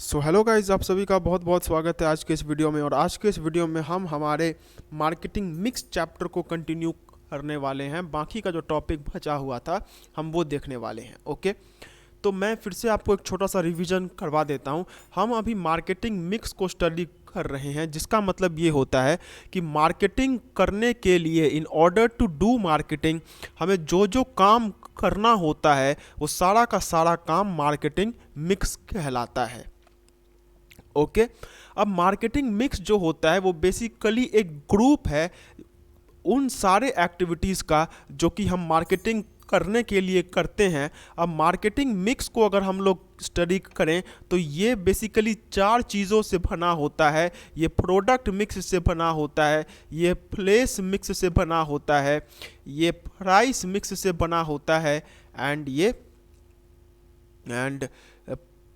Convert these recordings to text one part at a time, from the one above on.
So hello guys, आप सभी का बहुत बहुत स्वागत है आज के इस वीडियो में। और आज के इस वीडियो में हम हमारे मार्केटिंग मिक्स चैप्टर को कंटिन्यू करने वाले हैं। बाकी का जो टॉपिक बचा हुआ था हम वो देखने वाले हैं। ओके, तो मैं फिर से आपको एक छोटा सा रिवीजन करवा देता हूं। हम अभी मार्केटिंग मिक्स को स्टडी कर रहे हैं, जिसका मतलब ये होता है कि मार्केटिंग करने के लिए, in order to do marketing, हमें जो जो काम करना होता है वो सारा का सारा काम मार्केटिंग मिक्स कहलाता है। ओके, अब मार्केटिंग मिक्स जो होता है वो बेसिकली एक ग्रुप है उन सारे एक्टिविटीज़ का जो कि हम मार्केटिंग करने के लिए करते हैं। अब मार्केटिंग मिक्स को अगर हम लोग स्टडी करें तो ये बेसिकली चार चीज़ों से बना होता है। ये प्रोडक्ट मिक्स से बना होता है, ये प्लेस मिक्स से बना होता है, ये प्राइस मिक्स से बना होता है, एंड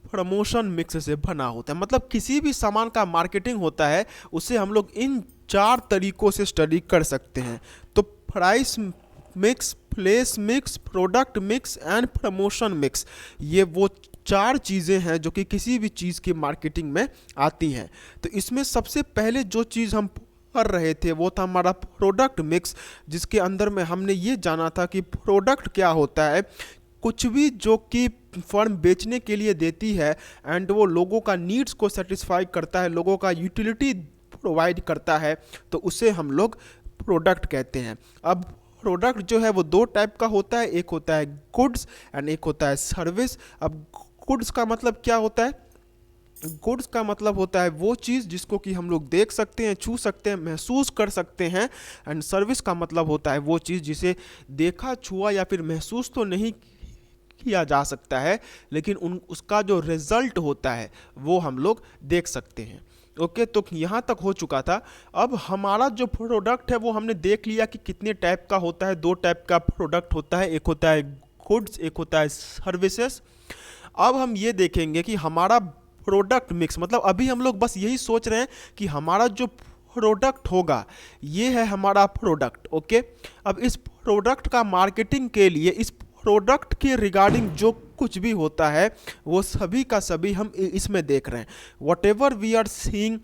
प्रमोशन मिक्स से बना होता है। मतलब किसी भी सामान का मार्केटिंग होता है उसे हम लोग इन चार तरीकों से स्टडी कर सकते हैं। तो price mix, place mix, product mix and promotion mix, ये वो चार चीज़ें हैं जो कि किसी भी चीज़ की मार्केटिंग में आती हैं। तो इसमें सबसे पहले जो चीज़ हम कर रहे थे वो था हमारा प्रोडक्ट मिक्स, जिसके अंदर में हमने ये जाना था कि प्रोडक्ट क्या होता है। कुछ भी जो कि फर्म बेचने के लिए देती है एंड वो लोगों का नीड्स को सेटिस्फाई करता है, लोगों का यूटिलिटी प्रोवाइड करता है, तो उसे हम लोग प्रोडक्ट कहते हैं। अब प्रोडक्ट जो है वो दो टाइप का होता है, एक होता है गुड्स एंड एक होता है सर्विस। अब गुड्स का मतलब क्या होता है? गुड्स का मतलब होता है वो चीज़ जिसको कि हम लोग देख सकते हैं, छू सकते हैं, महसूस कर सकते हैं। एंड सर्विस का मतलब होता है वो चीज़ जिसे देखा, छुआ या फिर महसूस तो नहीं किया जा सकता है, लेकिन उसका जो रिजल्ट होता है वो हम लोग देख सकते हैं। ओके, तो यहाँ तक हो चुका था। अब हमारा जो प्रोडक्ट है वो हमने देख लिया कि कितने टाइप का होता है। दो टाइप का प्रोडक्ट होता है, एक होता है गुड्स, एक होता है सर्विसेज। अब हम ये देखेंगे कि हमारा प्रोडक्ट मिक्स, मतलब अभी हम लोग बस यही सोच रहे हैं कि हमारा जो प्रोडक्ट होगा ये है हमारा प्रोडक्ट। ओके, अब इस प्रोडक्ट का मार्केटिंग के लिए, इस प्रोडक्ट के रिगार्डिंग जो कुछ भी होता है वो सभी का सभी हम इसमें देख रहे हैं। Whatever we are seeing,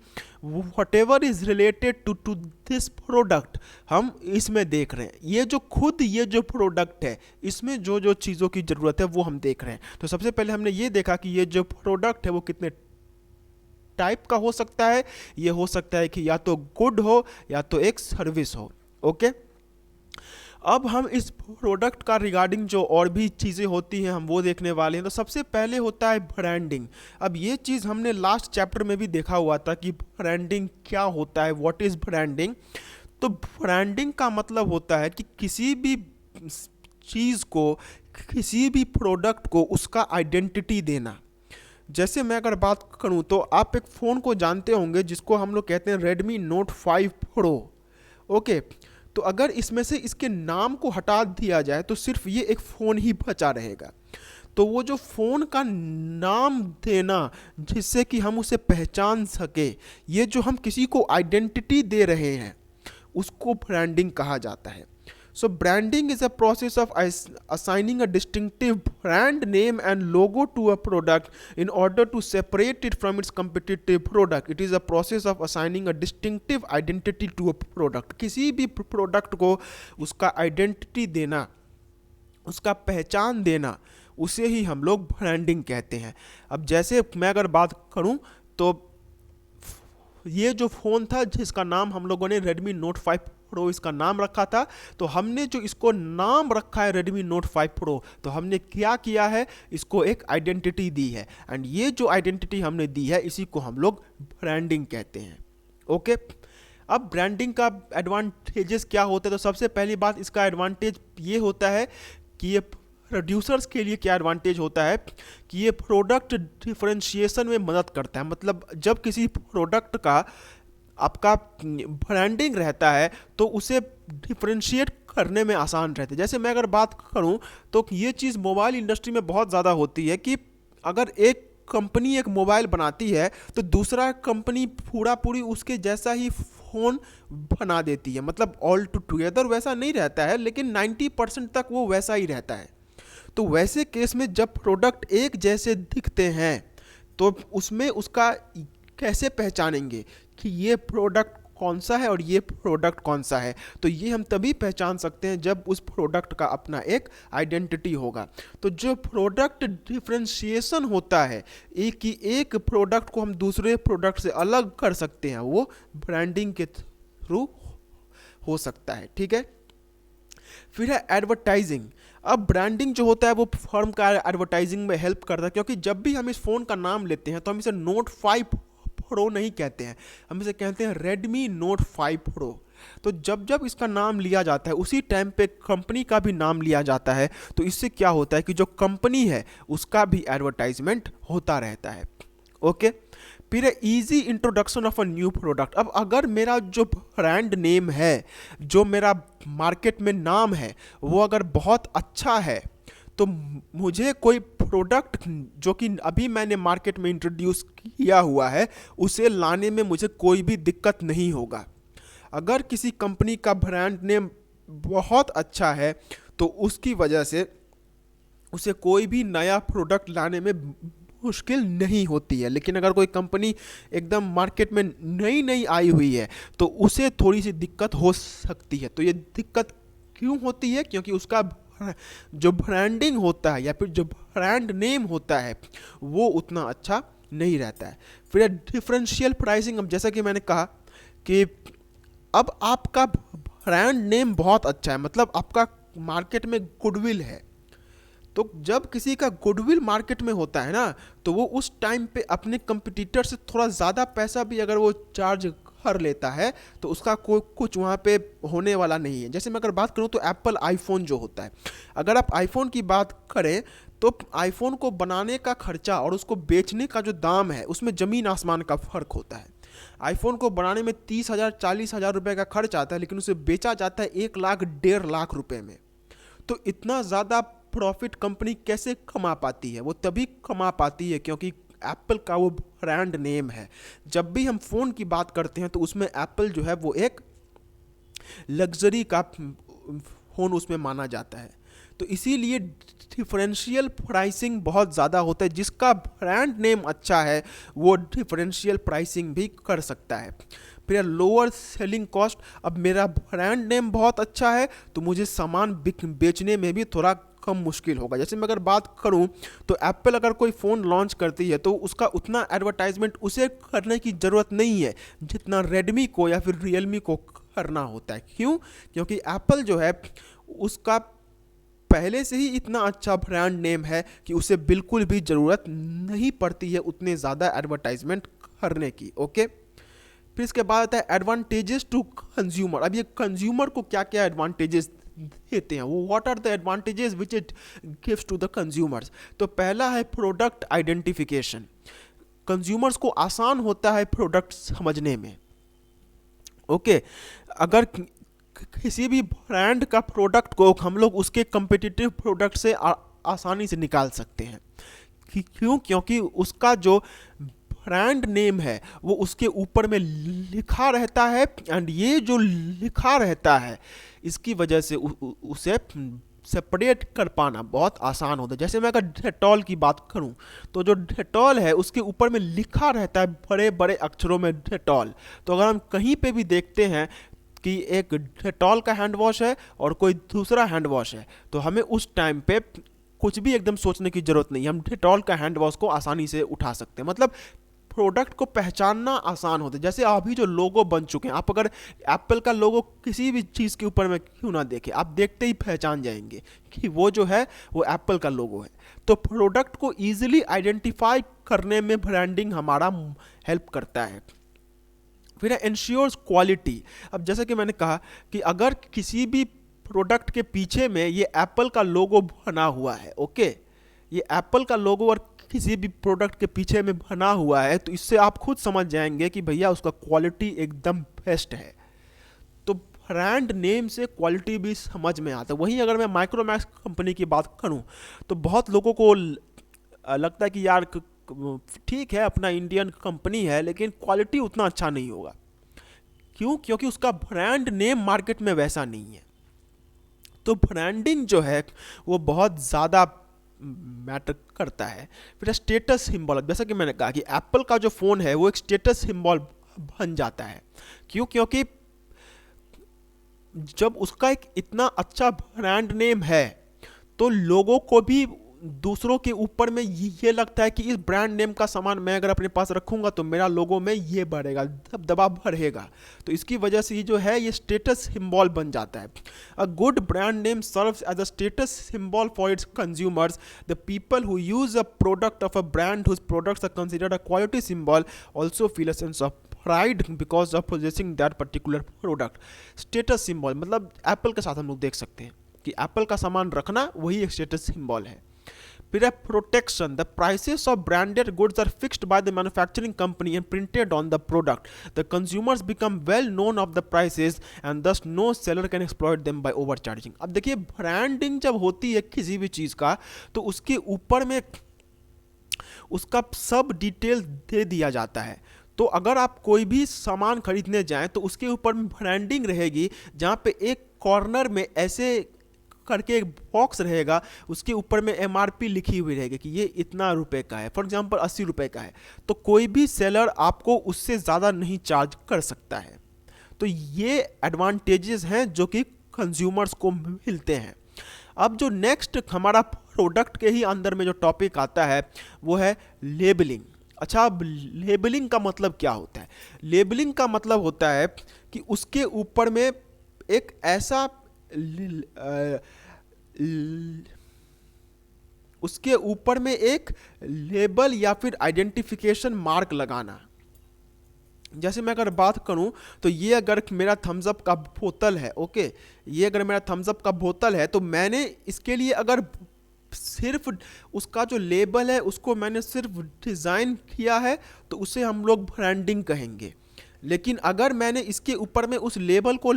whatever is related to this product, हम इसमें देख रहे हैं। ये जो प्रोडक्ट है इसमें जो जो चीज़ों की ज़रूरत है वो हम देख रहे हैं। तो सबसे पहले हमने ये देखा कि ये जो प्रोडक्ट है वो कितने टाइप का हो सकता है। ये हो सकता है कि या तो गुड हो या तो एक सर्विस हो। ओके, अब हम इस प्रोडक्ट का रिगार्डिंग जो और भी चीज़ें होती हैं हम वो देखने वाले हैं। तो सबसे पहले होता है ब्रांडिंग। अब ये चीज़ हमने लास्ट चैप्टर में भी देखा हुआ था कि ब्रांडिंग क्या होता है, व्हाट इज़ ब्रांडिंग। तो ब्रांडिंग का मतलब होता है कि किसी भी चीज़ को, किसी भी प्रोडक्ट को उसका आइडेंटिटी देना। जैसे मैं अगर बात करूं तो आप एक फ़ोन को जानते होंगे जिसको हम लोग कहते हैं रेडमी नोट 5 प्रो। ओके, तो अगर इसमें से इसके नाम को हटा दिया जाए तो सिर्फ ये एक फ़ोन ही बचा रहेगा। तो वो जो फ़ोन का नाम देना जिससे कि हम उसे पहचान सके, ये जो हम किसी को आइडेंटिटी दे रहे हैं उसको ब्रांडिंग कहा जाता है। So branding is a process of assigning a distinctive brand name and logo to a product in order to separate it from its competitive product. It is a process of assigning a distinctive identity to a product. किसी भी product को उसका identity देना, उसका पहचान देना, उसे ही हम लोग ब्रांडिंग कहते हैं। अब जैसे मैं अगर बात करूं तो ये जो फ़ोन था जिसका नाम हम लोगों ने रेडमी नोट 5 प्रो इसका नाम रखा था, तो हमने जो इसको नाम रखा है रेडमी नोट 5 प्रो, तो हमने क्या किया है, इसको एक आइडेंटिटी दी है। एंड ये जो आइडेंटिटी हमने दी है इसी को हम लोग ब्रांडिंग कहते हैं। ओके, अब ब्रांडिंग का एडवांटेजेस क्या होते हैं? तो सबसे पहली बात, इसका एडवांटेज ये होता है कि ये प्रोड्यूसर्स के लिए क्या एडवांटेज होता है कि ये प्रोडक्ट डिफरेंशिएशन में मदद करता है। मतलब जब किसी प्रोडक्ट का आपका ब्रांडिंग रहता है तो उसे डिफरेंशिएट करने में आसान रहता है। जैसे मैं अगर बात करूं तो ये चीज़ मोबाइल इंडस्ट्री में बहुत ज़्यादा होती है कि अगर एक कंपनी एक मोबाइल बनाती है तो दूसरा कंपनी पूरी उसके जैसा ही फ़ोन बना देती है। मतलब ऑल टुगेदर वैसा नहीं रहता है, लेकिन 90% तक वो वैसा ही रहता है। तो वैसे केस में जब प्रोडक्ट एक जैसे दिखते हैं तो उसमें उसका कैसे पहचानेंगे कि ये प्रोडक्ट कौन सा है और ये प्रोडक्ट कौन सा है? तो ये हम तभी पहचान सकते हैं जब उस प्रोडक्ट का अपना एक आइडेंटिटी होगा। तो जो प्रोडक्ट डिफरेंशिएशन होता है, एक प्रोडक्ट को हम दूसरे प्रोडक्ट से अलग कर सकते हैं, वो ब्रांडिंग के थ्रू हो सकता है। ठीक है, फिर है एडवर्टाइजिंग। अब ब्रांडिंग जो होता है वो फर्म का एडवर्टाइजिंग में हेल्प करता है, क्योंकि जब भी हम इस फ़ोन का नाम लेते हैं तो हम इसे नोट 5 प्रो नहीं कहते हैं, हम इसे कहते हैं रेडमी नोट 5 प्रो। तो जब जब इसका नाम लिया जाता है उसी टाइम पे कंपनी का भी नाम लिया जाता है। तो इससे क्या होता है कि जो कंपनी है उसका भी एडवर्टाइजमेंट होता रहता है। ओके, फिर है easy introduction of a new product. अब अगर मेरा जो ब्रांड नेम है, जो मेरा मार्केट में नाम है, वो अगर बहुत अच्छा है, तो मुझे कोई प्रोडक्ट जो कि अभी मैंने मार्केट में इंट्रोड्यूस किया हुआ है उसे लाने में मुझे कोई भी दिक्कत नहीं होगा। अगर किसी कंपनी का ब्रांड नेम बहुत अच्छा है तो उसकी वजह से उसे कोई भी नया प्रोडक्ट लाने में मुश्किल नहीं होती है। लेकिन अगर कोई कंपनी एकदम मार्केट में नई नई आई हुई है तो उसे थोड़ी सी दिक्कत हो सकती है। तो ये दिक्कत क्यों होती है? क्योंकि उसका जो ब्रांडिंग होता है या फिर जो ब्रांड नेम होता है वो उतना अच्छा नहीं रहता है। फिर डिफरेंशियल प्राइसिंग। अब जैसा कि मैंने कहा कि अब आपका ब्रांड नेम बहुत अच्छा है, मतलब आपका मार्केट में गुडविल है। तो जब किसी का गुडविल मार्केट में होता है ना, तो वो उस टाइम पे अपने कंपटीटर से थोड़ा ज़्यादा पैसा भी अगर वो चार्ज कर लेता है तो उसका कोई कुछ वहाँ पे होने वाला नहीं है। जैसे मैं अगर बात करूँ तो एप्पल आईफोन जो होता है, अगर आप आईफोन की बात करें तो आईफोन को बनाने का खर्चा और उसको बेचने का जो दाम है उसमें ज़मीन आसमान का फ़र्क होता है। आईफोन को बनाने में 30,000 40,000 रुपये का खर्च आता है, लेकिन उसे बेचा जाता है 1 लाख 1.5 लाख रुपये में। तो इतना ज़्यादा प्रॉफिट कंपनी कैसे कमा पाती है? वो तभी कमा पाती है क्योंकि एप्पल का वो ब्रांड नेम है। जब भी हम फ़ोन की बात करते हैं तो उसमें एप्पल जो है वो एक लग्जरी का फ़ोन उसमें माना जाता है। तो इसीलिए डिफरेंशियल प्राइसिंग बहुत ज़्यादा होता है। जिसका ब्रांड नेम अच्छा है वो डिफरेंशियल प्राइसिंग भी कर सकता है। फिर लोअर सेलिंग कॉस्ट। अब मेरा ब्रांड नेम बहुत अच्छा है तो मुझे सामान बेचने में भी थोड़ा कम मुश्किल होगा। जैसे मैं अगर बात करूं तो एप्पल अगर कोई फ़ोन लॉन्च करती है तो उसका उतना एडवर्टाइजमेंट उसे करने की ज़रूरत नहीं है जितना रेडमी को या फिर रियलमी को करना होता है। क्यों? क्योंकि एप्पल जो है उसका पहले से ही इतना अच्छा ब्रांड नेम है कि उसे बिल्कुल भी ज़रूरत नहीं पड़ती है उतने ज़्यादा एडवर्टाइजमेंट करने की। ओके, फिर इसके बाद आता है एडवांटेजेस टू कंज्यूमर। अब ये कंज्यूमर को क्या क्या एडवांटेजेस देते हैं, वो what are the advantages which it gives to the consumers. तो पहला है प्रोडक्ट आइडेंटिफिकेशन। कंज्यूमर्स को आसान होता है प्रोडक्ट समझने में। ओके, अगर किसी भी ब्रांड का प्रोडक्ट को हम लोग उसके कंपिटिटिव प्रोडक्ट से आसानी से निकाल सकते हैं। क्यों? क्योंकि उसका जो ब्रांड नेम है वो उसके ऊपर में लिखा रहता है, एंड ये जो लिखा रहता है इसकी वजह से उसे सेपरेट कर पाना बहुत आसान होता है। जैसे मैं अगर डेटॉल की बात करूं तो जो डेटॉल है उसके ऊपर में लिखा रहता है बड़े बड़े अक्षरों में डेटॉल। तो अगर हम कहीं पे भी देखते हैं कि एक डेटॉल का हैंड वॉश है और कोई दूसरा हैंड वॉश है तो हमें उस टाइम पे कुछ भी एकदम सोचने की ज़रूरत नहीं है, हम डेटॉल का हैंड वॉश को आसानी से उठा सकते हैं। मतलब प्रोडक्ट को पहचानना आसान होता है। जैसे अभी जो लोगो बन चुके हैं, आप अगर एप्पल का लोगो किसी भी चीज़ के ऊपर में क्यों ना देखें, आप देखते ही पहचान जाएंगे कि वो जो है वो एप्पल का लोगो है। तो प्रोडक्ट को ईजिली आइडेंटिफाई करने में ब्रांडिंग हमारा हेल्प करता है। फिर इंश्योर्स क्वालिटी। अब जैसा कि मैंने कहा कि अगर किसी भी प्रोडक्ट के पीछे में ये एप्पल का लोगो बना हुआ है, ओके, ये एप्पल का लोगो और किसी भी प्रोडक्ट के पीछे में बना हुआ है तो इससे आप खुद समझ जाएंगे कि भैया उसका क्वालिटी एकदम बेस्ट है। तो ब्रांड नेम से क्वालिटी भी समझ में आता है। वहीं अगर मैं माइक्रोमैक्स कंपनी की बात करूं तो बहुत लोगों को लगता है कि यार ठीक है अपना इंडियन कंपनी है लेकिन क्वालिटी उतना अच्छा नहीं होगा। क्यों? क्योंकि उसका ब्रांड नेम मार्केट में वैसा नहीं है। तो ब्रांडिंग जो है वो बहुत ज़्यादा मैटर करता है। फिर स्टेटस सिंबल, जैसा कि मैंने कहा कि एप्पल का जो फ़ोन है वो एक स्टेटस सिंबल बन जाता है। क्यों? क्योंकि जब उसका एक इतना अच्छा ब्रांड नेम है तो लोगों को भी दूसरों के ऊपर में ये लगता है कि इस ब्रांड नेम का सामान मैं अगर अपने पास रखूंगा तो मेरा लोगों में ये बढ़ेगा, दबदबा बढ़ेगा। तो इसकी वजह से ये जो है ये स्टेटस सिंबल बन जाता है। A good brand name serves as a status symbol for its consumers. The people who use a product of a brand whose products are considered a quality symbol also feel a sense of pride because of possessing that particular product. Status symbol मतलब Apple के साथ हम लोग देख सकते हैं कि Apple का सामान रखना वही एक स्टेटस सिंबल है। फिर है protection. The prices of branded goods are fixed by the manufacturing company and printed on the product. The consumers become well known of the prices and thus no seller can exploit them by over charging. अब देखिए branding जब होती है किसी भी चीज़ का तो उसके ऊपर में उसका सब डिटेल दे दिया जाता है। तो अगर आप कोई भी सामान खरीदने जाएं तो उसके ऊपर में ब्रांडिंग रहेगी, जहाँ पे एक कॉर्नर में ऐसे करके एक बॉक्स रहेगा, उसके ऊपर में एमआरपी लिखी हुई रहेगी कि ये इतना रुपए का है, फॉर एग्जांपल 80 रुपए का है, तो कोई भी सेलर आपको उससे ज़्यादा नहीं चार्ज कर सकता है। तो ये एडवांटेजेस हैं जो कि कंज्यूमर्स को मिलते हैं। अब जो नेक्स्ट हमारा प्रोडक्ट के ही अंदर में जो टॉपिक आता है वो है लेबलिंग। अच्छा, अब लेबलिंग का मतलब क्या होता है? लेबलिंग का मतलब होता है कि उसके ऊपर में एक ऐसा उसके ऊपर में एक लेबल या फिर आइडेंटिफिकेशन मार्क लगाना। जैसे मैं अगर बात करूं तो ये अगर मेरा थम्स अप का बोतल है, ओके, ये अगर मेरा थम्स अप का बोतल है तो मैंने इसके लिए अगर सिर्फ उसका जो लेबल है उसको मैंने सिर्फ डिज़ाइन किया है तो उसे हम लोग ब्रांडिंग कहेंगे। लेकिन अगर मैंने इसके ऊपर में उस लेबल को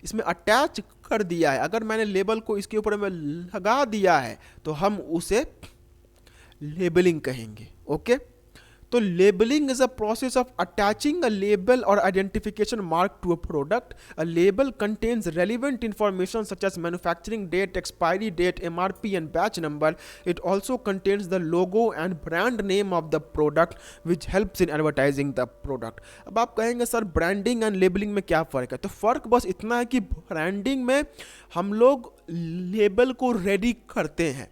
इसमें अटैच कर दिया है, अगर मैंने लेबल को इसके ऊपर में लगा दिया है तो हम उसे लेबलिंग कहेंगे। ओके, तो labelling is a process of attaching a label और identification mark to a product. A label contains relevant information such as manufacturing date, expiry date, MRP and batch number. It also contains the logo and brand name of the product which helps in advertising the product. अब आप कहेंगे sir branding and labelling में क्या फ़र्क है? तो फ़र्क बस इतना है कि ब्रांडिंग में हम लोग लेबल को रेडी करते हैं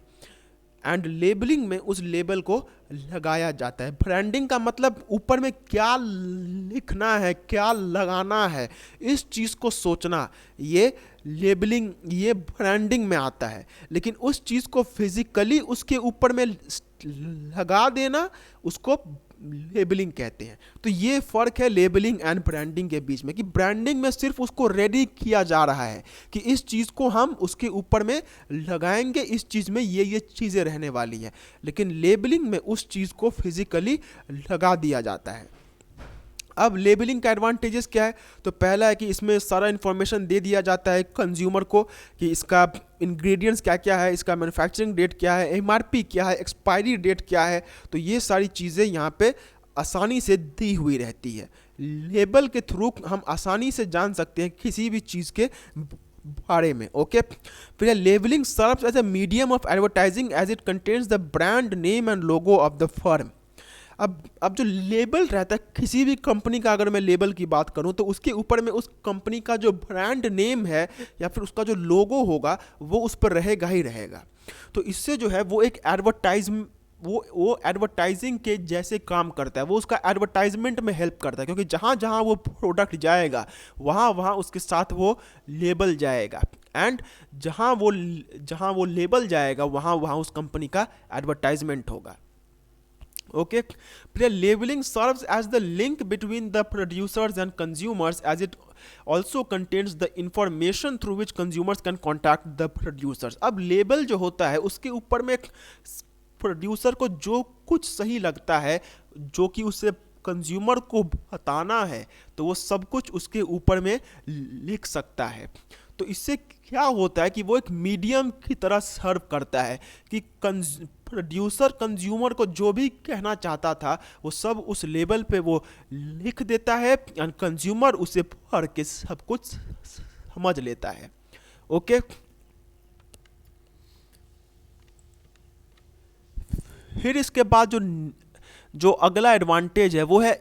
एंड लेबलिंग में उस लेबल को लगाया जाता है। ब्रांडिंग का मतलब ऊपर में क्या लिखना है, क्या लगाना है, इस चीज़ को सोचना, ये लेबलिंग, ये ब्रांडिंग में आता है। लेकिन उस चीज़ को फिजिकली उसके ऊपर में लगा देना उसको लेबलिंग कहते हैं। तो ये फ़र्क है लेबलिंग एंड ब्रांडिंग के बीच में कि ब्रांडिंग में सिर्फ उसको रेडी किया जा रहा है कि इस चीज़ को हम उसके ऊपर में लगाएंगे, इस चीज़ में ये चीज़ें रहने वाली हैं। लेकिन लेबलिंग में उस चीज़ को फिजिकली लगा दिया जाता है। अब लेबलिंग का एडवांटेजेस क्या है? तो पहला है कि इसमें सारा इन्फॉर्मेशन दे दिया जाता है कंज्यूमर को कि इसका इंग्रेडिएंट्स क्या क्या है, इसका मैन्युफैक्चरिंग डेट क्या है, एमआरपी क्या है, एक्सपायरी डेट क्या है। तो ये सारी चीज़ें यहाँ पे आसानी से दी हुई रहती है। लेबल के थ्रू हम आसानी से जान सकते हैं किसी भी चीज़ के बारे में। ओके, फिर labelling serves as a medium of advertising as it contains the brand name and logo of the firm. अब जो लेबल रहता है किसी भी कंपनी का, अगर मैं लेबल की बात करूं तो उसके ऊपर में उस कंपनी का जो ब्रांड नेम है या फिर उसका जो लोगो होगा वो उस पर रहेगा ही रहेगा। तो इससे जो है वो एक वो एडवर्टाइजिंग के जैसे काम करता है, वो उसका एडवर्टाइजमेंट में हेल्प करता है, क्योंकि जहाँ जहाँ वो प्रोडक्ट जाएगा वहाँ वहाँ उसके साथ वो लेबल जाएगा एंड जहाँ वो लेबल जाएगा वहाँ वहाँ उस कंपनी का एडवर्टाइजमेंट होगा। Okay, labeling serves as the link between the producers and consumers as it also contains the information through which consumers can contact the producers। अब लेबल जो होता है उसके ऊपर में प्रोड्यूसर को जो कुछ सही लगता है, जो कि उसे कंज्यूमर को बताना है, तो वो सब कुछ उसके ऊपर में लिख सकता है। तो इससे क्या होता है कि वो एक मीडियम की तरह सर्व करता है कि प्रोड्यूसर कंज्यूमर को जो भी कहना चाहता था वो सब उस लेबल पे वो लिख देता है एंड कंज्यूमर उसे पढ़ के सब कुछ समझ लेता है। ओके, फिर इसके बाद जो जो अगला एडवांटेज है वो है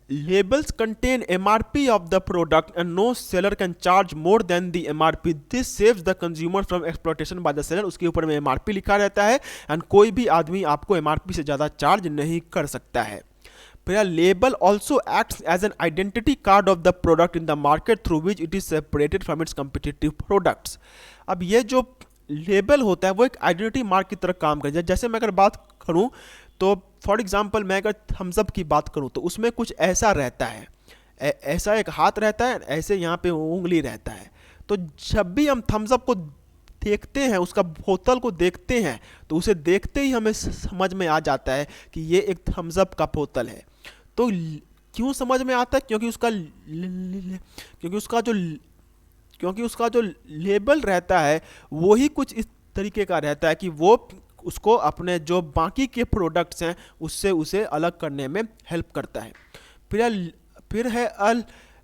labels contain MRP of the product and no seller can charge more than the MRP. This saves the consumer from exploitation by the seller. उसके ऊपर में MRP लिखा रहता है एंड कोई भी आदमी आपको MRP से ज़्यादा चार्ज नहीं कर सकता है. फिर label also acts as an identity card of the product in the market through which it is separated from its competitive products. अब ये जो लेबल होता है वो एक आइडेंटिटी मार्क की तरह काम करता है. जैसे मैं अगर बात करूँ तो फॉर एग्जांपल मैं अगर थम्स अप की बात करूँ तो उसमें कुछ ऐसा रहता है, ऐसा एक हाथ रहता है, ऐसे यहाँ पे उंगली रहता है. तो जब भी हम थम्स अप को देखते हैं, उसका बोतल को देखते हैं, तो उसे देखते ही हमें समझ में आ जाता है कि ये एक थम्स अप का बोतल है. तो क्यों समझ में आता है? क्योंकि उसका जो लेबल रहता है वो ही कुछ इस तरीके का रहता है कि वो उसको अपने जो बाकी के प्रोडक्ट्स हैं उससे उसे अलग करने में हेल्प करता है. फिर है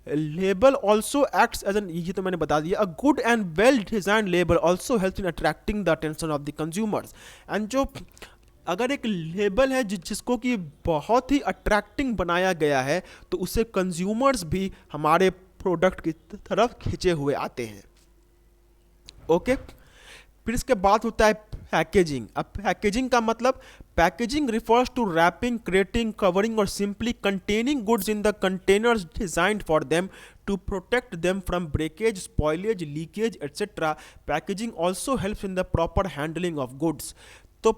label also acts as an, ये तो मैंने बता दिया. A good and well design label also helps in attracting the attention of the consumers. And जो अगर एक लेबल है जिसको कि बहुत ही अट्रैक्टिंग बनाया गया है तो उससे कंज्यूमर्स भी हमारे प्रोडक्ट की तरफ खींचे हुए आते हैं. ओके. फिर इसके बाद होता है पैकेजिंग. अब पैकेजिंग का मतलब, packaging refers to wrapping, crating, covering और simply containing goods in the containers designed for them to protect them from breakage, spoilage, leakage etcetera. Packaging also helps in the proper handling of goods. तो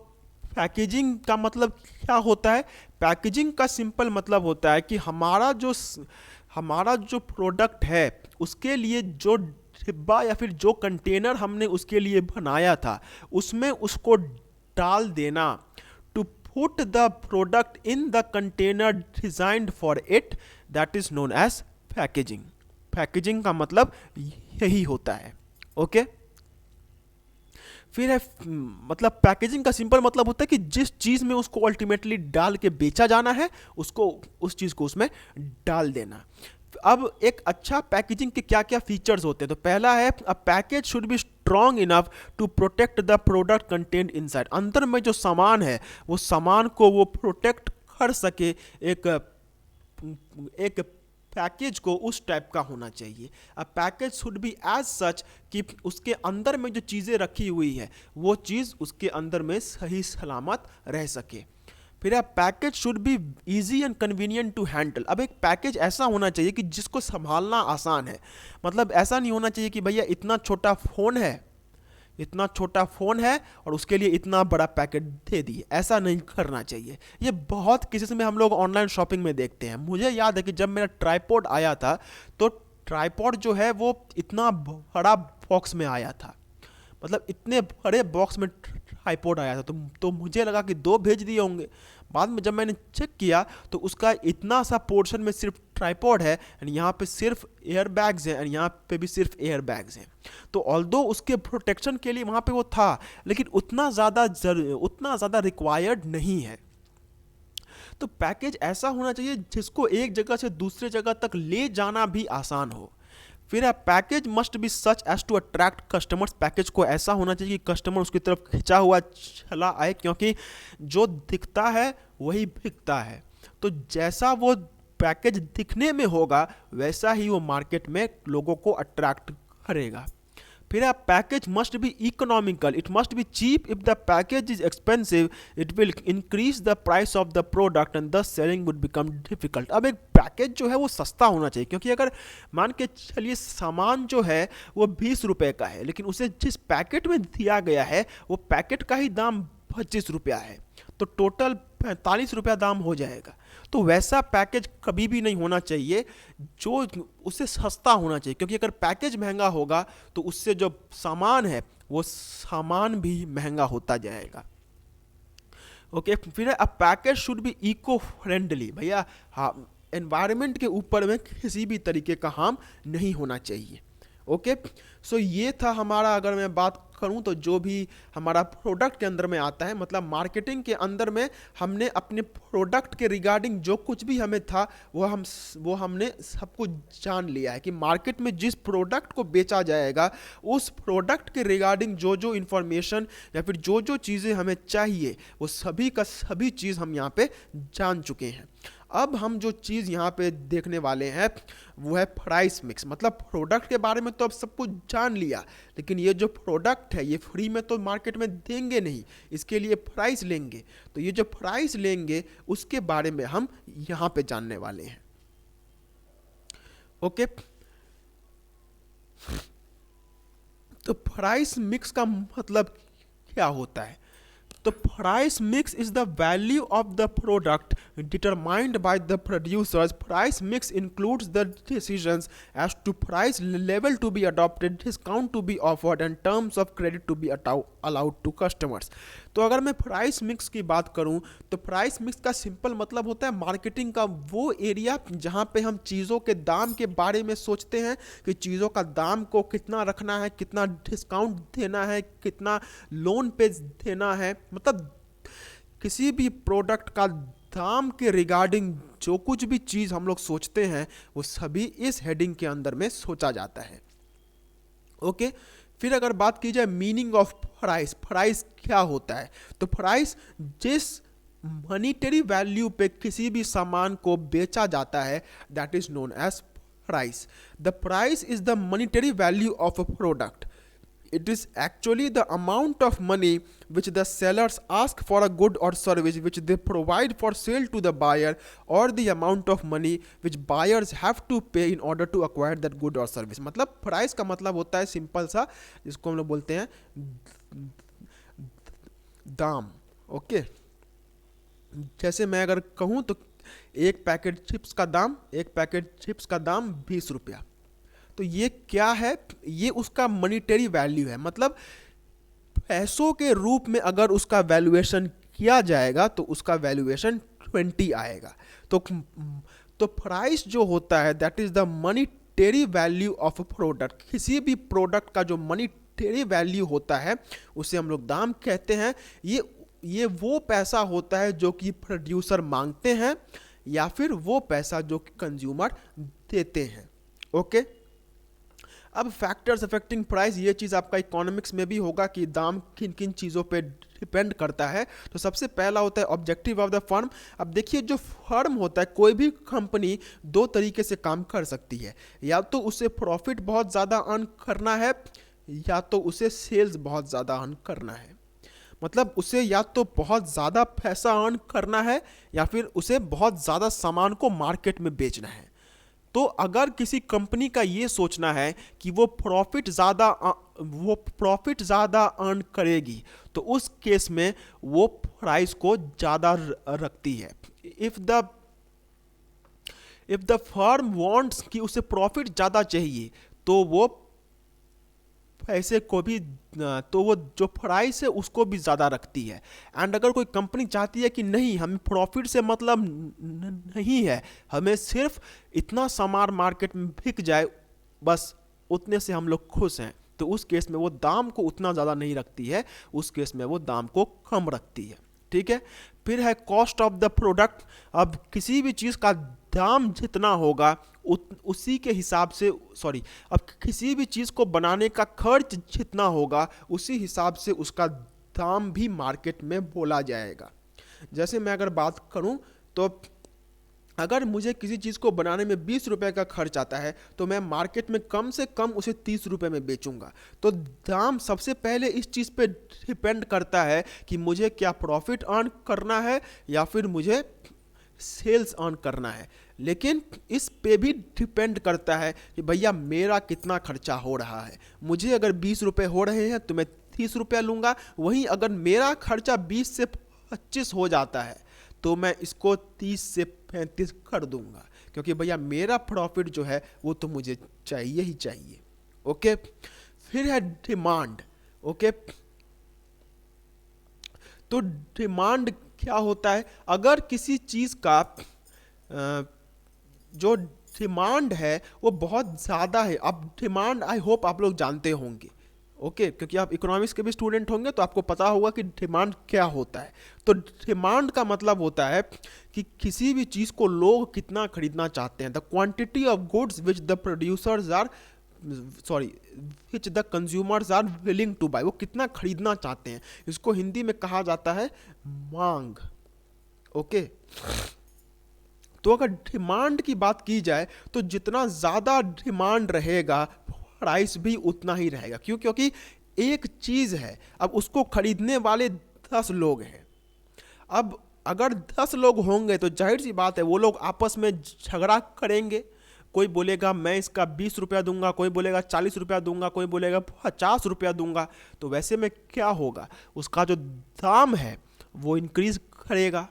packaging का मतलब क्या होता है? Packaging का simple मतलब होता है कि हमारा जो प्रोडक्ट है उसके लिए जो डिब्बा या फिर जो कंटेनर हमने उसके लिए बनाया था उसमें उसको डाल देना. To put the product in the container designed for it, that is known as packaging. Packaging का मतलब यही होता है. ओके. फिर है मतलब पैकेजिंग का सिंपल मतलब होता है कि जिस चीज़ में उसको अल्टीमेटली डाल के बेचा जाना है उसको उस चीज़ को उसमें डाल देना. अब एक अच्छा पैकेजिंग के क्या क्या फीचर्स होते हैं? तो पहला है, a package should be strong enough to protect the product content inside. अंदर में जो सामान है वो सामान को वो प्रोटेक्ट कर सके. एक पैकेज को उस टाइप का होना चाहिए. A package should be as such कि उसके अंदर में जो चीज़ें रखी हुई है वो चीज़ उसके अंदर में सही सलामत रह सके. फिर package should be easy and convenient to handle. अब एक पैकेज ऐसा होना चाहिए कि जिसको संभालना आसान है. मतलब ऐसा नहीं होना चाहिए कि भैया इतना छोटा फ़ोन है और उसके लिए इतना बड़ा पैकेट दे दिए. ऐसा नहीं करना चाहिए. ये बहुत केसेस में हम लोग ऑनलाइन शॉपिंग में देखते हैं. मुझे याद है कि जब मेरा ट्राइपॉड आया था तो ट्राइपॉड जो है वो इतना बड़ा बॉक्स में आया था. मतलब इतने बड़े बॉक्स में ट्राइपॉड आया था तो मुझे लगा कि 2 भेज दिए होंगे. बाद में जब मैंने चेक किया तो उसका इतना सा पोर्शन में सिर्फ ट्राइपॉड है एंड यहाँ पे सिर्फ एयर बैग्स हैं एंड यहाँ पे भी सिर्फ एयर बैग्स हैं. तो ऑल्दो उसके प्रोटेक्शन के लिए वहाँ पे वो था लेकिन उतना ज़्यादा रिक्वायर्ड नहीं है. तो पैकेज ऐसा होना चाहिए जिसको एक जगह से दूसरे जगह तक ले जाना भी आसान हो. फिर है package must be such as to attract customers. Package को ऐसा होना चाहिए कि कस्टमर उसकी तरफ खिंचा हुआ चला आए, क्योंकि जो दिखता है वही बिकता है. तो जैसा वो पैकेज दिखने में होगा वैसा ही वो मार्केट में लोगों को अट्रैक्ट करेगा. फिर है package must be economical. It must be cheap. If the package is expensive it will increase the price of the product and the selling would become difficult. अब एक पैकेज जो है वो सस्ता होना चाहिए, क्योंकि अगर मान के चलिए सामान जो है वो 20 रुपये का है लेकिन उसे जिस पैकेट में दिया गया है वो पैकेट का ही दाम 25 रुपया है तो टोटल 45 रुपया दाम हो जाएगा. तो वैसा पैकेज कभी भी नहीं होना चाहिए, जो उससे सस्ता होना चाहिए, क्योंकि अगर पैकेज महंगा होगा तो उससे जो सामान है वो सामान भी महंगा होता जाएगा. ओके. फिर a package should be eco friendly. भैया हाँ, एनवायरनमेंट के ऊपर में किसी भी तरीके का हार्म नहीं होना चाहिए. ओके. सो ये था हमारा, अगर मैं बात करूं तो जो भी हमारा प्रोडक्ट के अंदर में आता है, मतलब मार्केटिंग के अंदर में हमने अपने प्रोडक्ट के रिगार्डिंग जो कुछ भी हमें था वो हमने सब कुछ जान लिया है कि मार्केट में जिस प्रोडक्ट को बेचा जाएगा उस प्रोडक्ट के रिगार्डिंग जो जो इन्फॉर्मेशन या फिर जो जो चीज़ें हमें चाहिए वो सभी का सभी चीज़ हम यहाँ पे जान चुके हैं। अब हम जो चीज़ यहाँ पे देखने वाले हैं वो है प्राइस मिक्स। मतलब प्रोडक्ट के बारे में तो अब सब कुछ जान लिया, लेकिन ये जो प्रोडक्ट है ये फ्री में तो मार्केट में देंगे नहीं, इसके लिए प्राइस लेंगे। तो ये जो प्राइस लेंगे उसके बारे में हम यहाँ पे जानने वाले हैं। ओके, तो प्राइस मिक्स का मतलब क्या होता है? The price mix is the value of the product determined by the producers. Price mix includes the decisions as to price level to be adopted, discount to be offered, and terms of credit to be allowed to customers. तो अगर मैं price mix की बात करूं तो price mix का simple मतलब होता है मार्केटिंग का वो एरिया जहां पे हम चीज़ों के दाम के बारे में सोचते हैं कि चीज़ों का दाम को कितना रखना है, कितना डिस्काउंट देना है, कितना लोन पे देना है। मतलब किसी भी प्रोडक्ट का दाम के रिगार्डिंग जो कुछ भी चीज़ हम लोग सोचते हैं वो सभी इस हेडिंग के अंदर में सोचा जाता है। ओके, फिर अगर बात की जाए मीनिंग ऑफ प्राइस, प्राइस क्या होता है? तो प्राइस जिस मनीटरी वैल्यू पे किसी भी सामान को बेचा जाता है that is known as price. The price is the monetary value of a product. It is actually the amount of money which the sellers ask for a good or service which they provide for sale to the buyer, or the amount of money which buyers have to pay in order to acquire that good or service। मतलब price का मतलब होता है simple सा, जिसको हम लोग बोलते हैं दाम। ओके, जैसे मैं अगर कहूँ तो एक पैकेट चिप्स का दाम 20 रुपया। तो ये क्या है? ये उसका मनीटरी वैल्यू है। मतलब पैसों के रूप में अगर उसका वैल्यूएशन किया जाएगा तो उसका वैल्यूएशन 20 आएगा। तो प्राइस जो होता है that is the monetary value of a product. किसी भी प्रोडक्ट का जो मनीटरी वैल्यू होता है उसे हम लोग दाम कहते हैं। ये वो पैसा होता है जो कि प्रोड्यूसर मांगते हैं या फिर वो पैसा जो कि कंज्यूमर देते हैं। ओके, अब फैक्टर्स अफेक्टिंग प्राइस, ये चीज़ आपका इकोनॉमिक्स में भी होगा कि दाम किन किन चीज़ों पे डिपेंड करता है। तो सबसे पहला होता है ऑब्जेक्टिव ऑफ द फर्म। अब देखिए जो फर्म होता है, कोई भी कंपनी दो तरीके से काम कर सकती है, या तो उसे प्रॉफिट बहुत ज़्यादा अर्न करना है या तो उसे सेल्स बहुत ज़्यादा अर्न करना है। मतलब उसे या तो बहुत ज़्यादा पैसा अर्न करना है या फिर उसे बहुत ज़्यादा सामान को मार्केट में बेचना है। तो अगर किसी कंपनी का ये सोचना है कि वो प्रॉफिट ज़्यादा अर्न करेगी तो उस केस में वो प्राइस को ज़्यादा रखती है। इफ़ द फर्म वांट्स कि उसे प्रॉफिट ज़्यादा चाहिए तो वो पैसे को भी, तो वो जो प्राइस है उसको भी ज़्यादा रखती है। एंड अगर कोई कंपनी चाहती है कि नहीं, हमें प्रॉफिट से मतलब नहीं है, हमें सिर्फ इतना सामान मार्केट में बिक जाए बस उतने से हम लोग खुश हैं, तो उस केस में वो दाम को उतना ज़्यादा नहीं रखती है, उस केस में वो दाम को कम रखती है। ठीक है, फिर है कॉस्ट ऑफ द प्रोडक्ट। अब किसी भी चीज़ का दाम जितना होगा उसी के हिसाब से अब किसी भी चीज़ को बनाने का खर्च जितना होगा उसी हिसाब से उसका दाम भी मार्केट में बोला जाएगा। जैसे मैं अगर बात करूं तो अगर मुझे किसी चीज़ को बनाने में 20 रुपए का खर्च आता है तो मैं मार्केट में कम से कम उसे 30 रुपए में बेचूंगा। तो दाम सबसे पहले इस चीज़ पे डिपेंड करता है कि मुझे क्या प्रॉफिट अर्न करना है या फिर मुझे सेल्स अर्न करना है। लेकिन इस पे भी डिपेंड करता है कि भैया मेरा कितना खर्चा हो रहा है। मुझे अगर 20 रुपए हो रहे हैं तो मैं 30 रुपया लूँगा। वहीं अगर मेरा खर्चा 20 से 25 हो जाता है तो मैं इसको 30 से 35 कर दूंगा, क्योंकि भैया मेरा प्रॉफिट जो है वो तो मुझे चाहिए ही चाहिए। ओके, फिर है डिमांड। ओके, तो डिमांड क्या होता है? अगर किसी चीज़ का जो डिमांड है वो बहुत ज़्यादा है। अब डिमांड आई होप आप लोग जानते होंगे, ओके क्योंकि आप इकोनॉमिक्स के भी स्टूडेंट होंगे तो आपको पता होगा कि डिमांड क्या होता है। तो डिमांड का मतलब होता है कि किसी भी चीज़ को लोग कितना खरीदना चाहते हैं, the quantity of goods which the producers are sorry which the consumers are willing to buy, वो कितना खरीदना चाहते हैं, इसको हिंदी में कहा जाता है मांग, ओके। तो अगर डिमांड की बात की जाए तो जितना ज़्यादा डिमांड रहेगा प्राइस भी उतना ही रहेगा। क्यों? क्योंकि एक चीज़ है, अब उसको खरीदने वाले 10 लोग हैं। अब अगर 10 लोग होंगे तो जाहिर सी बात है वो लोग आपस में झगड़ा करेंगे। कोई बोलेगा मैं इसका 20 रुपया दूंगा, कोई बोलेगा 40 रुपया दूंगा, कोई बोलेगा 50 रुपया दूंगा। तो वैसे में क्या होगा, उसका जो दाम है वो इंक्रीज करेगा।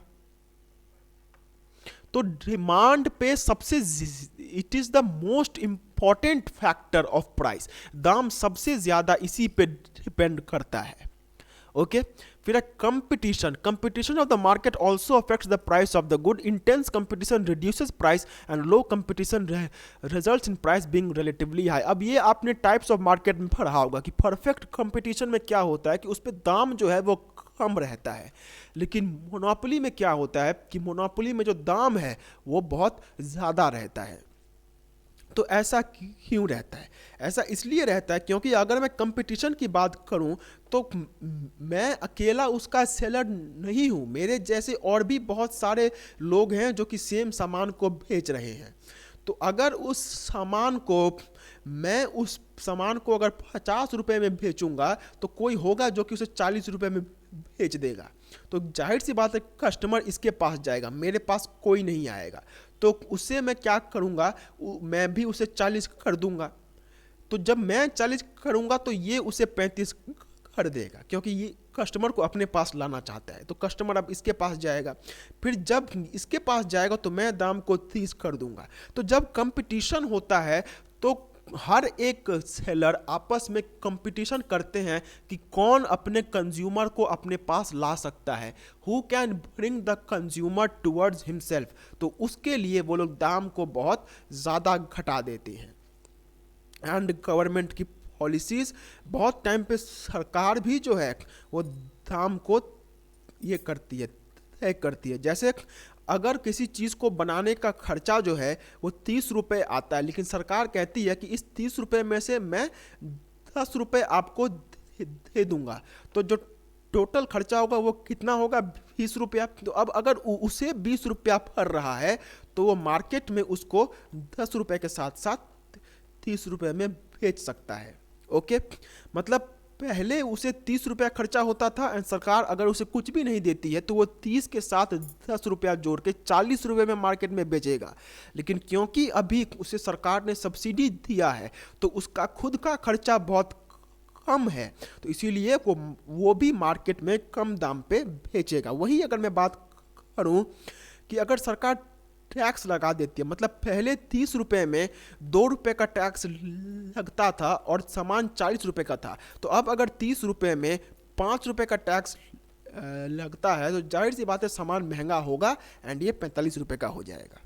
तो डिमांड पे सबसे it is the most important factor of price, दाम सबसे ज्यादा इसी पे डिपेंड करता है, ओके। फिर competition, competition of the market also affects the price of the good. Intense competition reduces price and low competition results in price being relatively high. अब ये आपने टाइप्स ऑफ मार्केट में पढ़ा होगा कि परफेक्ट कंपटीशन में क्या होता है कि उस पर दाम जो है वो कम रहता है, लेकिन मोनोपोली में क्या होता है कि मोनोपोली में जो दाम है वो बहुत ज़्यादा रहता है। तो ऐसा क्यों रहता है? ऐसा इसलिए रहता है क्योंकि अगर मैं कंपटीशन की बात करूं तो मैं अकेला उसका सेलर नहीं हूं, मेरे जैसे और भी बहुत सारे लोग हैं जो कि सेम सामान को बेच रहे हैं। तो अगर उस सामान को मैं उस सामान को अगर 50 रुपये में बेचूंगा तो कोई होगा जो कि उसे 40 रुपये में बेच देगा। तो जाहिर सी बात है कस्टमर इसके पास जाएगा, मेरे पास कोई नहीं आएगा। तो उससे मैं क्या करूँगा, मैं भी उसे 40 कर दूंगा। तो जब मैं 40 करूँगा तो ये उसे 35 कर देगा, क्योंकि ये कस्टमर को अपने पास लाना चाहता है। तो कस्टमर अब इसके पास जाएगा, फिर जब इसके पास जाएगा तो मैं दाम को 30 कर दूंगा। तो जब कंपटीशन होता है तो हर एक सेलर आपस में कंपटीशन करते हैं कि कौन अपने कंज्यूमर को अपने पास ला सकता है, who can bring the consumer towards himself. तो उसके लिए वो लोग दाम को बहुत ज़्यादा घटा देते हैं। एंड गवर्नमेंट की पॉलिसीज़, बहुत टाइम पे सरकार भी जो है वो दाम को ये करती है, तय करती है। जैसे अगर किसी चीज़ को बनाने का खर्चा जो है वो 30 रुपये आता है, लेकिन सरकार कहती है कि इस 30 रुपये में से मैं 10 रुपये आपको दे दूंगा, तो जो टोटल खर्चा होगा वो कितना होगा, 20 रुपया। तो अब अगर उसे 20 रुपया पड़ रहा है तो वो मार्केट में उसको 10 रुपये के साथ साथ 30 रुपये में बेच सकता है, ओके। मतलब पहले उसे 30 रुपया खर्चा होता था एंड सरकार अगर उसे कुछ भी नहीं देती है तो वो 30 के साथ 10 रुपया जोड़ के 40 रुपये में मार्केट में बेचेगा। लेकिन क्योंकि अभी उसे सरकार ने सब्सिडी दिया है तो उसका खुद का खर्चा बहुत कम है, तो इसीलिए वो भी मार्केट में कम दाम पे बेचेगा। वही अगर मैं बात करूं कि अगर सरकार टैक्स लगा देती है, मतलब पहले 30 रुपये में 2 रुपये का टैक्स लगता था और सामान 40 रुपये का था, तो अब अगर 30 रुपये में 5 रुपये का टैक्स लगता है तो जाहिर सी बात है सामान महंगा होगा एंड ये 45 रुपये का हो जाएगा।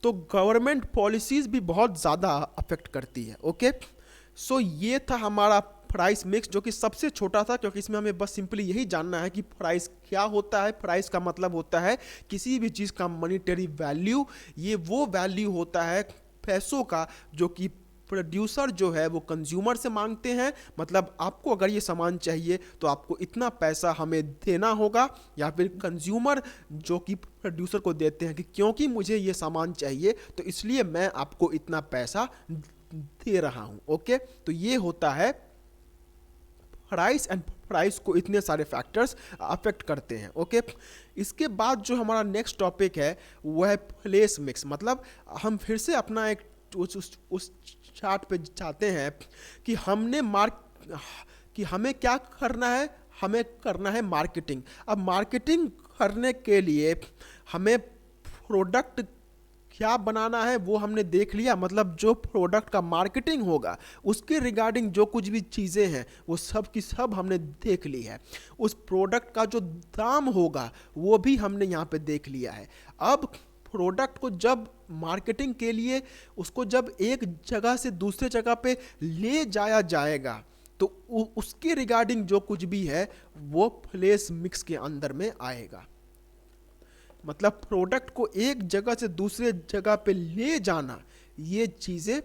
तो गवर्नमेंट पॉलिसीज़ भी बहुत ज़्यादा अफेक्ट करती है, ओके। सो ये था हमारा प्राइस मिक्स, जो कि सबसे छोटा था क्योंकि इसमें हमें बस सिंपली यही जानना है कि प्राइस क्या होता है। प्राइस का मतलब होता है किसी भी चीज़ का मॉनेटरी वैल्यू। ये वो वैल्यू होता है पैसों का जो कि प्रोड्यूसर जो है वो कंज्यूमर से मांगते हैं। मतलब आपको अगर ये सामान चाहिए तो आपको इतना पैसा हमें देना होगा, या फिर कंज्यूमर जो कि प्रोड्यूसर को देते हैं कि क्योंकि मुझे ये सामान चाहिए तो इसलिए मैं आपको इतना पैसा दे रहा हूँ, ओके। तो ये होता है प्राइस, एंड प्राइस को इतने सारे फैक्टर्स अफेक्ट करते हैं, ओके। इसके बाद जो हमारा नेक्स्ट टॉपिक है वो है प्लेस मिक्स। मतलब हम फिर से अपना एक उस चार्ट पे जाते हैं कि कि हमें क्या करना है, हमें करना है मार्केटिंग। अब मार्केटिंग करने के लिए हमें प्रोडक्ट क्या बनाना है वो हमने देख लिया। मतलब जो प्रोडक्ट का मार्केटिंग होगा उसके रिगार्डिंग जो कुछ भी चीज़ें हैं वो सब की सब हमने देख ली है। उस प्रोडक्ट का जो दाम होगा वो भी हमने यहाँ पे देख लिया है। अब प्रोडक्ट को जब मार्केटिंग के लिए उसको जब एक जगह से दूसरे जगह पे ले जाया जाएगा तो उसके रिगार्डिंग जो कुछ भी है वो फ्लैश मिक्स के अंदर में आएगा। मतलब प्रोडक्ट को एक जगह से दूसरे जगह पे ले जाना, ये चीज़ें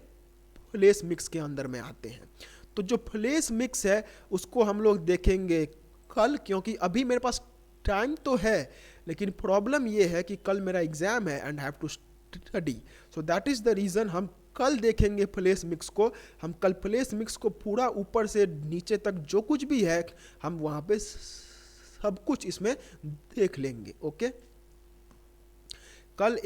फ्लैश मिक्स के अंदर में आते हैं। तो जो फ्लैश मिक्स है उसको हम लोग देखेंगे कल, क्योंकि अभी मेरे पास टाइम तो है लेकिन प्रॉब्लम ये है कि कल मेरा एग्ज़ाम है and have to study, so that is the reason हम कल देखेंगे फ्लैश मिक्स को। हम कल फ्लैश मिक्स को पूरा ऊपर से नीचे तक जो कुछ भी है हम वहाँ पे सब कुछ इसमें देख लेंगे। ओके, कल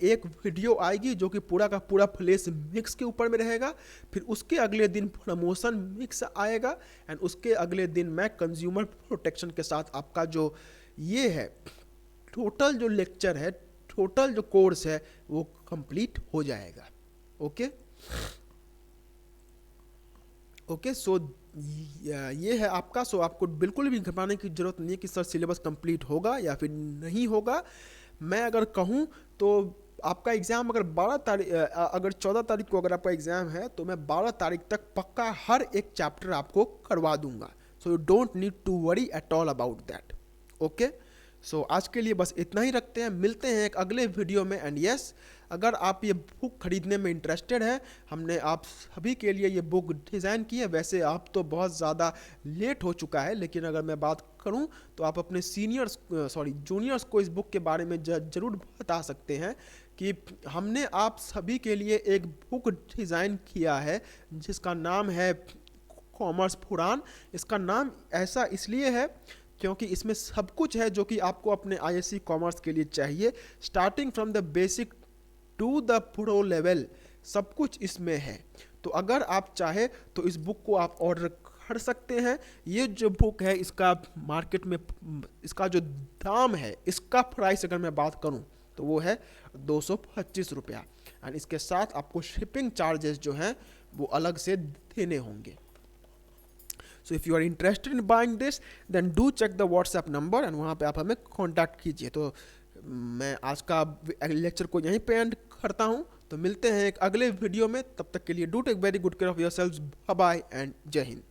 एक वीडियो आएगी जो कि पूरा का पूरा फ्लैश मिक्स के ऊपर में रहेगा। फिर उसके अगले दिन प्रमोशन मिक्स आएगा एंड उसके अगले दिन मैं कंज्यूमर प्रोटेक्शन के साथ आपका जो ये है टोटल जो लेक्चर है, टोटल जो कोर्स है वो कंप्लीट हो जाएगा। ओके ओके, सो ये है आपका। सो आपको बिल्कुल भी घबराने की जरूरत नहीं है कि सर सिलेबस कंप्लीट होगा या फिर नहीं होगा। मैं अगर कहूँ तो आपका एग्ज़ाम अगर 14 तारीख को अगर आपका एग्ज़ाम है तो मैं 12 तारीख तक पक्का हर एक चैप्टर आपको करवा दूंगा। So you don't need to worry at all about that. Okay, so आज के लिए बस इतना ही रखते हैं, मिलते हैं एक अगले वीडियो में। एंड यस, अगर आप ये बुक खरीदने में इंटरेस्टेड हैं, हमने आप सभी के लिए ये बुक डिज़ाइन की है। वैसे आप तो बहुत ज़्यादा लेट हो चुका है, लेकिन अगर मैं बात करूं तो आप अपने जूनियर्स को इस बुक के बारे में ज़रूर बता सकते हैं कि हमने आप सभी के लिए एक बुक डिज़ाइन किया है जिसका नाम है कॉमर्स पुराण। इसका नाम ऐसा इसलिए है क्योंकि इसमें सब कुछ है जो कि आपको अपने आईएससी कॉमर्स के लिए चाहिए, starting from the basic to the pro level, सब कुछ इसमें है। तो अगर आप चाहे तो इस बुक को आप ऑर्डर कर सकते हैं। ये जो बुक है इसका मार्केट में इसका जो दाम है, इसका प्राइस अगर मैं बात करूं तो वो है 225 रुपया एंड इसके साथ आपको शिपिंग चार्जेस जो हैं वो अलग से देने होंगे। So if you are interested in buying this then do check the WhatsApp number and वहाँ पे आप हमें कॉन्टैक्ट कीजिए। तो मैं आज का लेक्चर को यहीं पे एंड करता हूँ। तो मिलते हैं एक अगले वीडियो में, तब तक के लिए do take very good care of yourselves, bye bye and Jai Hind.